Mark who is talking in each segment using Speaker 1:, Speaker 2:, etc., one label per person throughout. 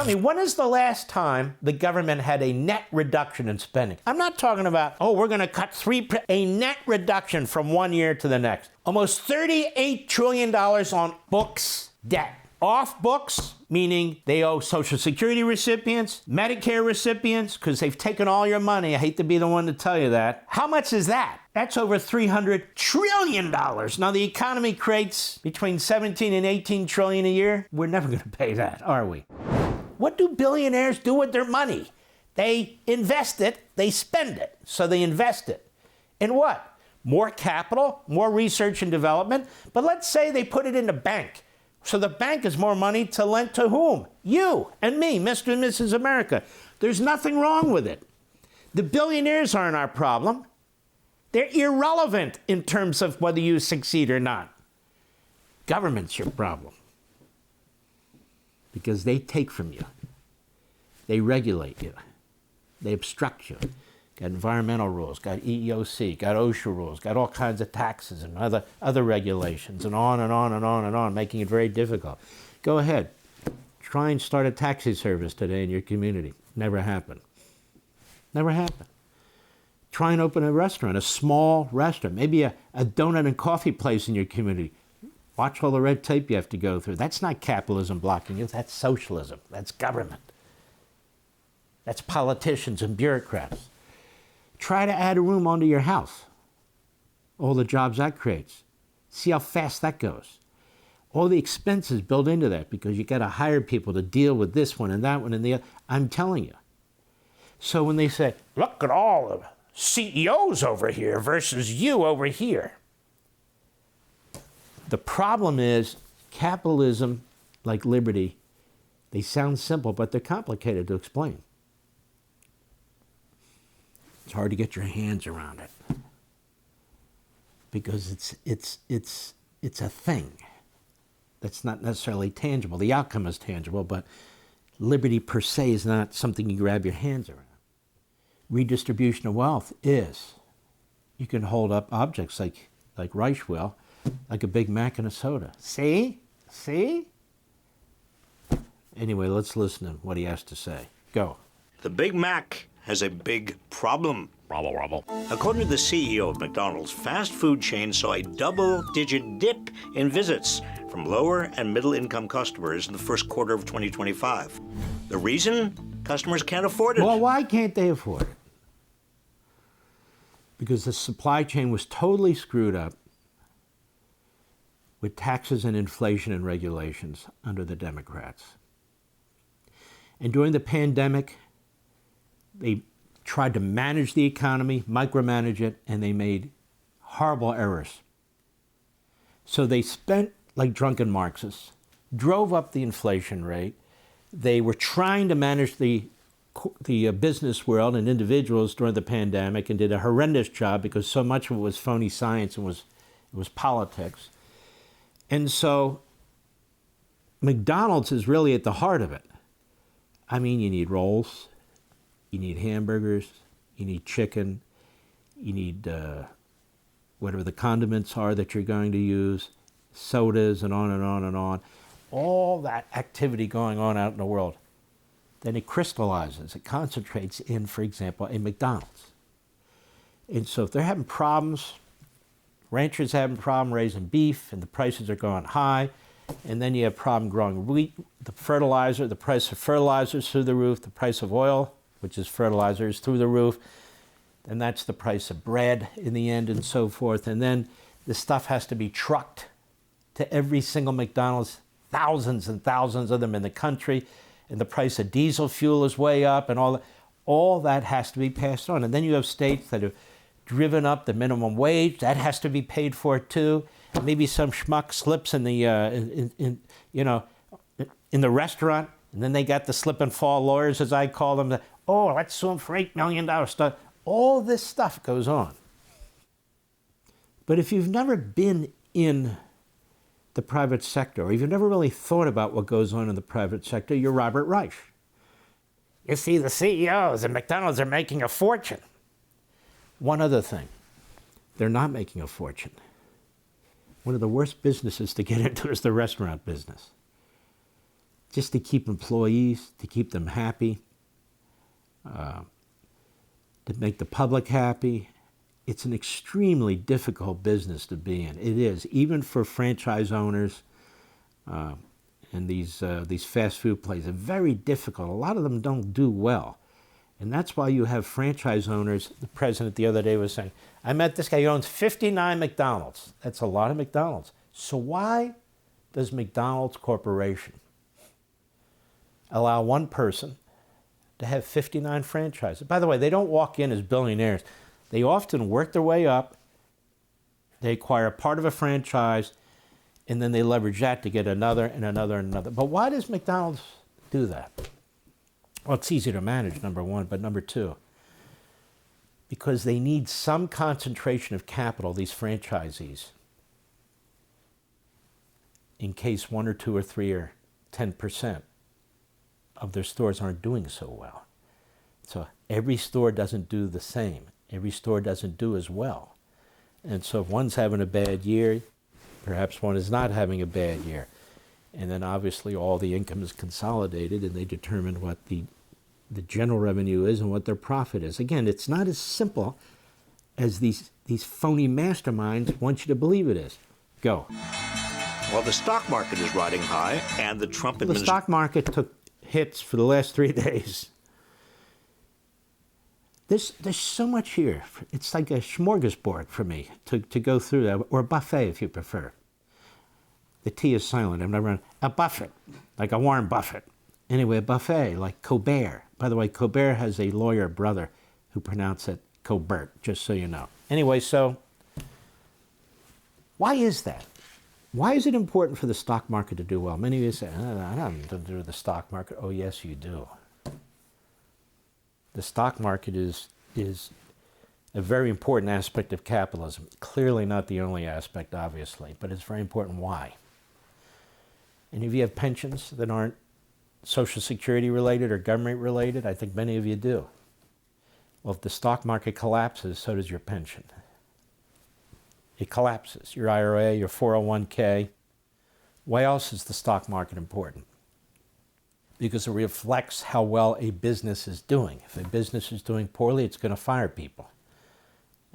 Speaker 1: Tell me, when is the last time the government had a net reduction in spending? I'm not talking about, oh, we're going to cut a net reduction from one year to the next. Almost $38 trillion on books debt. Off books, meaning they owe Social Security recipients, Medicare recipients, because they've taken all your money. I hate to be the one to tell you that. How much is that? That's over $300 trillion. Now, the economy creates between 17 and 18 trillion a year. We're never going to pay that, are we? What do billionaires do with their money? They invest it, they spend it. So they invest it. In what? More capital, more research and development. But let's say they put it in the bank. So the bank has more money to lend to whom? You and me, Mr. and Mrs. America. There's nothing wrong with it. The billionaires aren't our problem. They're irrelevant in terms of whether you succeed or not. Government's your problem. Because they take from you. They regulate you. They obstruct you. Got environmental rules, got EEOC, got OSHA rules, got all kinds of taxes and other regulations, and on and on and on and on, making it very difficult. Go ahead. Try and start a taxi service today in your community. Never happened. Never happened. Try and open a restaurant, a small restaurant, maybe a donut and coffee place in your community. Watch all the red tape you have to go through. That's not capitalism blocking you. That's socialism. That's government. That's politicians and bureaucrats. Try to add a room onto your house. All the jobs that creates. See how fast that goes. All the expenses built into that because you got to hire people to deal with this one and that one and the other. I'm telling you. So when they say, look at all the CEOs over here versus you over here. The problem is capitalism, like liberty, they sound simple, but they're complicated to explain. It's hard to get your hands around it because it's a thing that's not necessarily tangible. The outcome is tangible, but liberty per se is not something you grab your hands around. Redistribution of wealth is. You can hold up objects like Reich will, like a Big Mac and a soda. See? See? Anyway, let's listen to what he has to say. Go.
Speaker 2: The Big Mac has a big problem. Robble, robble. According to the CEO of McDonald's, fast food chain saw a double-digit dip in visits from lower and middle-income customers in the first quarter of 2025. The reason? Customers can't afford it.
Speaker 1: Well, why can't they afford it? Because the supply chain was totally screwed up with taxes and inflation and regulations under the Democrats. And during the pandemic, they tried to manage the economy, micromanage it, and they made horrible errors. So they spent like drunken Marxists, drove up the inflation rate. They were trying to manage the business world and individuals during the pandemic and did a horrendous job because so much of it was phony science and it was politics. And so McDonald's is really at the heart of it. I mean, you need rolls, you need hamburgers, you need chicken, you need whatever the condiments are that you're going to use, sodas, and on and on and on. All that activity going on out in the world. Then it crystallizes, it concentrates in, for example, a McDonald's. And so if they're having problems, ranchers having a problem raising beef and the prices are going high, and then you have a problem growing wheat, the fertilizer, the price of fertilizer is through the roof, the price of oil, which is fertilizer, is through the roof, and that's the price of bread in the end and so forth. And then the stuff has to be trucked to every single McDonald's, thousands and thousands of them in the country, and the price of diesel fuel is way up, and all that has to be passed on. And then you have states that have driven up the minimum wage, that has to be paid for too. And maybe some schmuck slips in the in the restaurant, and then they got the slip and fall lawyers, as I call them. That, oh, let's sue them for $8 million stuff. All this stuff goes on. But if you've never been in the private sector, or you've never really thought about what goes on in the private sector, you're Robert Reich. You see, the CEOs at McDonald's are making a fortune. One other thing, they're not making a fortune. One of the worst businesses to get into is the restaurant business. just to keep employees, to keep them happy, to make the public happy. It's an extremely difficult business to be in. It is, even for franchise owners and these fast food places. It's very difficult. A lot of them don't do well. And that's why you have franchise owners. The president the other day was saying, I met this guy who owns 59 McDonald's. That's a lot of McDonald's. So why does McDonald's Corporation allow one person to have 59 franchises? By the way, they don't walk in as billionaires. They often work their way up. They acquire a part of a franchise, and then they leverage that to get another and another and another. But why does McDonald's do that? Well, it's easy to manage, number one, but number two, because they need some concentration of capital, these franchisees, in case 1 or 2 or 3 or 10% of their stores aren't doing so well. So every store doesn't do the same. Every store doesn't do as well. And so if one's having a bad year, perhaps one is not having a bad year. And then obviously all the income is consolidated and they determine what the general revenue is and what their profit is. Again, it's not as simple as these phony masterminds want you to believe it is. Go.
Speaker 2: Well, the stock market is riding high, and the Trump
Speaker 1: The stock market took hits for the last 3 days. There's so much here. It's like a smorgasbord for me to go through that, or a buffet if you prefer. The T is silent. I'm never a buffet, like a Warren Buffett. Anyway, a buffet like Colbert. By the way, Colbert has a lawyer brother who pronounced it Colbert, just so you know. Anyway, so why is that? Why is it important for the stock market to do well? Many of you say, I don't have to do with the stock market. Oh, yes, you do. The stock market is a very important aspect of capitalism. Clearly not the only aspect, obviously, but it's very important. Why? And if you have pensions that aren't Social Security related or government related, I think many of you do. Well, if the stock market collapses, so does your pension. It collapses. Your IRA, your 401k. Why else is the stock market important? Because it reflects how well a business is doing. If a business is doing poorly, it's going to fire people.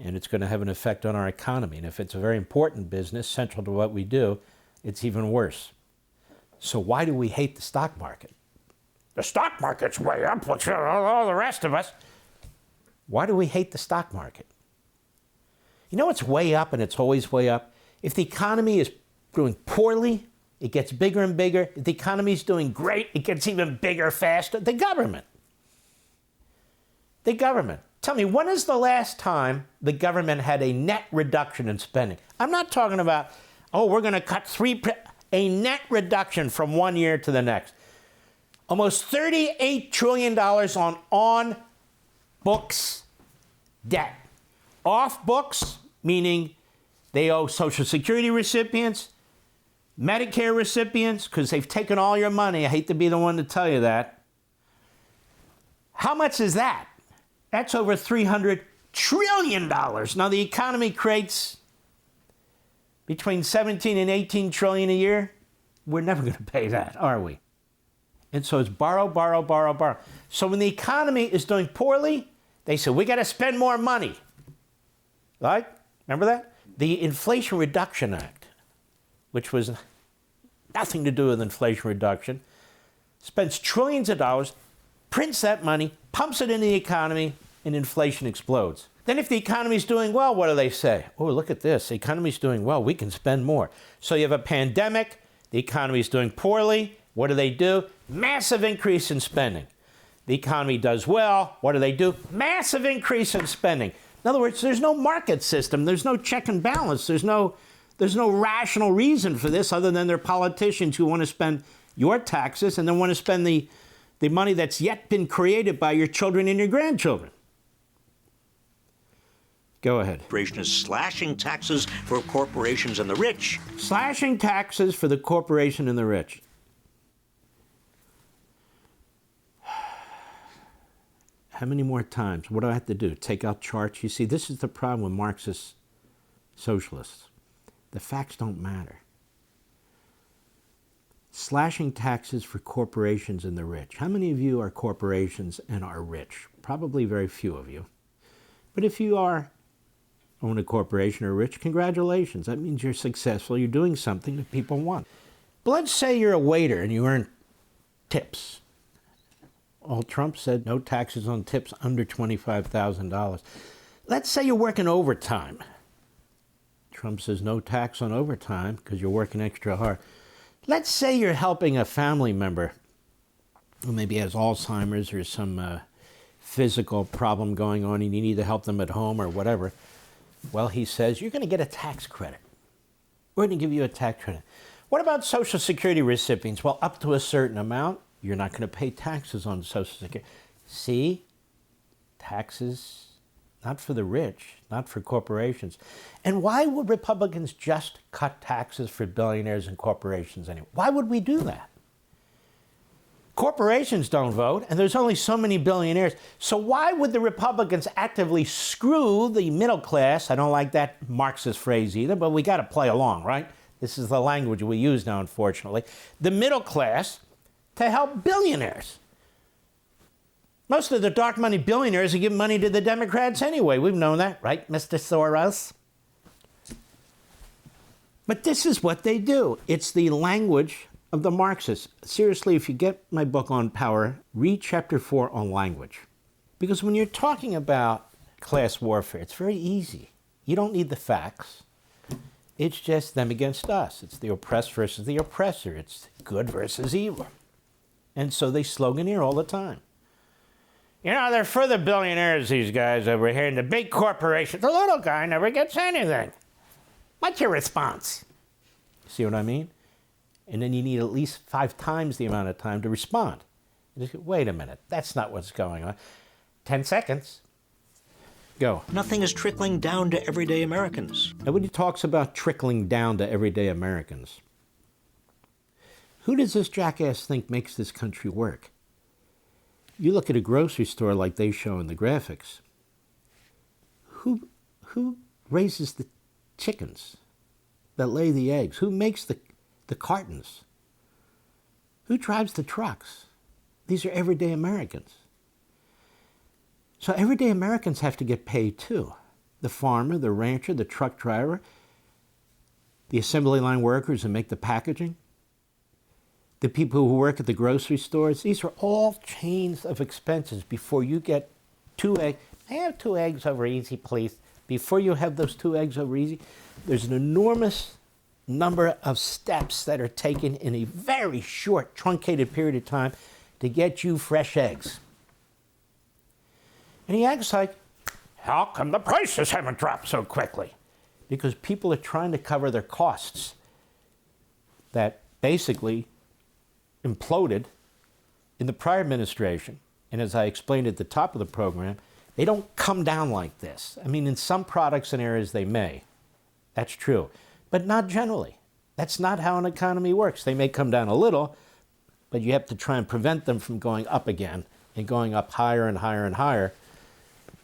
Speaker 1: And it's going to have an effect on our economy. And if it's a very important business, central to what we do, it's even worse. So why do we hate the stock market? The stock market's way up, what's all the rest of us? Why do we hate the stock market? You know it's way up and it's always way up? If the economy is doing poorly, it gets bigger and bigger. If the economy is doing great, it gets even bigger, faster. The government. The government. Tell me, when is the last time the government had a net reduction in spending? I'm not talking about, oh, we're going to cut a net reduction from one year to the next. Almost $38 trillion on books debt. Off books, meaning they owe Social Security recipients, Medicare recipients, because they've taken all your money. I hate to be the one to tell you that. How much is that? That's over $300 trillion. Now, the economy creates between 17 and 18 trillion a year. We're never going to pay that, are we? And so it's borrow, borrow, borrow, borrow. So when the economy is doing poorly, they say, we got to spend more money. Right? Remember that? The Inflation Reduction Act, which was nothing to do with inflation reduction, spends trillions of dollars, prints that money, pumps it into the economy, and inflation explodes. Then if the economy is doing well, what do they say? Oh, look at this. The economy is doing well. We can spend more. So you have a pandemic. The economy is doing poorly. What do? Massive increase in spending. The economy does well. What do? Massive increase in spending. In other words, there's no market system. There's no check and balance. There's no rational reason for this other than they're politicians who want to spend your taxes and then want to spend the money that's yet been created by your children and your grandchildren. Go ahead.
Speaker 2: Corporation is slashing taxes for corporations and the rich.
Speaker 1: Slashing taxes for the corporation and the rich. How many more times? What do I have to do? Take out charts? You see, this is the problem with Marxist socialists. The facts don't matter. slashing taxes for corporations and the rich. How many of you are corporations and are rich? Probably very few of you. But if you own a corporation or rich, congratulations. That means you're successful. You're doing something that people want. But let's say you're a waiter and you earn tips. Well, Trump said no taxes on tips under $25,000. Let's say you're working overtime. Trump says no tax on overtime because you're working extra hard. Let's say you're helping a family member who maybe has Alzheimer's or some physical problem going on and you need to help them at home or whatever. Well, he says, you're going to get a tax credit. We're going to give you a tax credit. What about Social Security recipients? Well, up to a certain amount, you're not going to pay taxes on Social Security. See? Taxes, not for the rich, not for corporations. And why would Republicans just cut taxes for billionaires and corporations anyway? Why would we do that? Corporations don't vote, and there's only so many billionaires. So why would the Republicans actively screw the middle class? I don't like that Marxist phrase either, but we got to play along, right? This is the language we use now, unfortunately. The middle class to help billionaires. Most of the dark money billionaires are giving money to the Democrats anyway. We've known that, right, Mr. Soros? But this is what they do. It's the language of the Marxists. Seriously, if you get my book on power, read chapter 4 on language. Because when you're talking about class warfare, it's very easy. You don't need the facts. It's just them against us. It's the oppressed versus the oppressor. It's good versus evil. And so they sloganeer all the time. You know, they're for the billionaires, these guys over here, and the big corporations. The little guy never gets anything. What's your response? See what I mean? And then you need at least 5 times the amount of time to respond. You just go, wait a minute, that's not what's going on. 10 seconds. Go.
Speaker 2: Nothing is trickling down to everyday Americans.
Speaker 1: And when he talks about trickling down to everyday Americans, who does this jackass think makes this country work? You look at a grocery store like they show in the graphics. Who raises the chickens that lay the eggs? Who makes the cartons? Who drives the trucks? These are everyday Americans. So everyday Americans have to get paid too. The farmer, the rancher, the truck driver, the assembly line workers who make the packaging, the people who work at the grocery stores. These are all chains of expenses before you get 2 eggs. May I have 2 eggs over easy, please? Before you have those 2 eggs over easy, there's an enormous number of steps that are taken in a very short, truncated period of time to get you fresh eggs. And he acts like, how come the prices haven't dropped so quickly? Because people are trying to cover their costs that basically imploded in the prior administration. And as I explained at the top of the program, they don't come down like this. I mean, in some products and areas they may. That's true. But not generally. That's not how an economy works. They may come down a little, but you have to try and prevent them from going up again and going up higher and higher and higher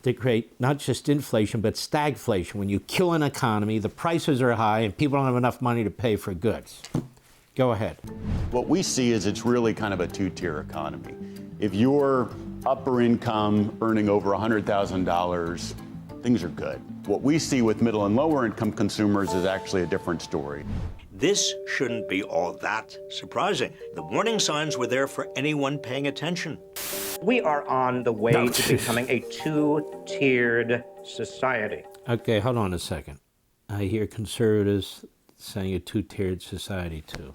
Speaker 1: to create not just inflation, but stagflation. When you kill an economy, the prices are high and people don't have enough money to pay for goods. Go ahead.
Speaker 3: What we see is it's really kind of a 2-tier economy. If you're upper income, earning over $100,000, things are good. What we see with middle and lower income consumers is actually a different story.
Speaker 2: This shouldn't be all that surprising. The warning signs were there for anyone paying attention.
Speaker 4: We are on the way to becoming a 2-tiered society.
Speaker 1: Okay, hold on a second. I hear conservatives saying a 2-tiered society too.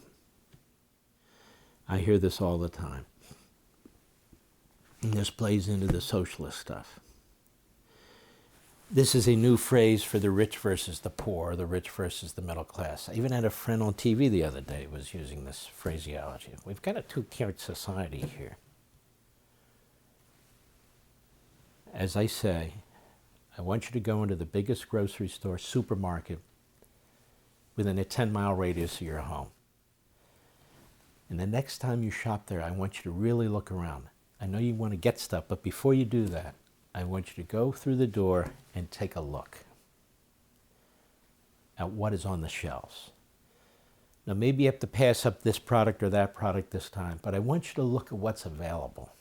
Speaker 1: I hear this all the time. And this plays into the socialist stuff. This is a new phrase for the rich versus the poor, the rich versus the middle class. I even had a friend on TV the other day who was using this phraseology. We've got a 2-tiered society here. As I say, I want you to go into the biggest grocery store, supermarket, within a 10-mile radius of your home. And the next time you shop there, I want you to really look around. I know you want to get stuff, but before you do that, I want you to go through the door and take a look at what is on the shelves. Now, maybe you have to pass up this product or that product this time, but I want you to look at what's available.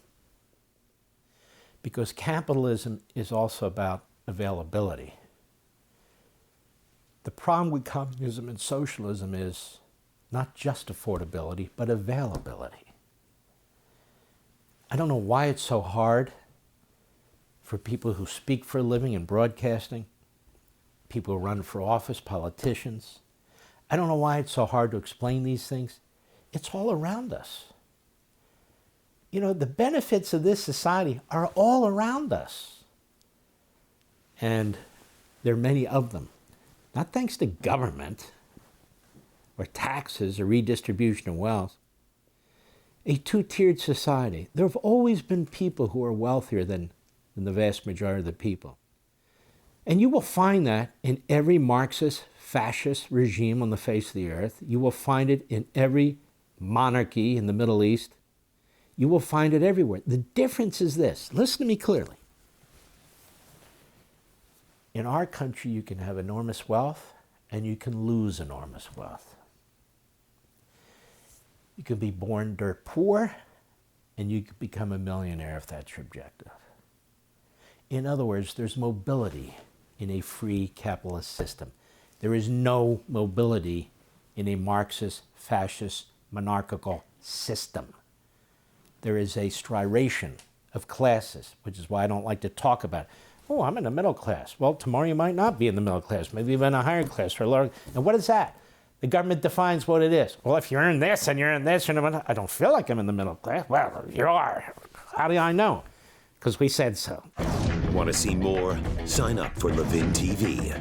Speaker 1: Because capitalism is also about availability. The problem with communism and socialism is not just affordability, but availability. I don't know why it's so hard for people who speak for a living in broadcasting, people who run for office, politicians. I don't know why it's so hard to explain these things. It's all around us. You know, the benefits of this society are all around us. And there are many of them. Not thanks to government or taxes or redistribution of wealth. A two-tiered society. There have always been people who are wealthier than the vast majority of the people. And you will find that in every Marxist, fascist regime on the face of the earth. You will find it in every monarchy in the Middle East. You will find it everywhere. The difference is this. Listen to me clearly. In our country, you can have enormous wealth and you can lose enormous wealth. You can be born dirt poor and you can become a millionaire if that's your objective. In other words, there's mobility in a free capitalist system. There is no mobility in a Marxist, fascist, monarchical system. There is a striation of classes, which is why I don't like to talk about it. Oh, I'm in the middle class. Well, tomorrow you might not be in the middle class. Maybe you're in a higher class or a lower. And what is that? The government defines what it is. Well, if you earn this and you earn this, I don't feel like I'm in the middle class. Well, you are. How do I know? Because we said so.
Speaker 5: Want to see more? Sign up for Levin TV.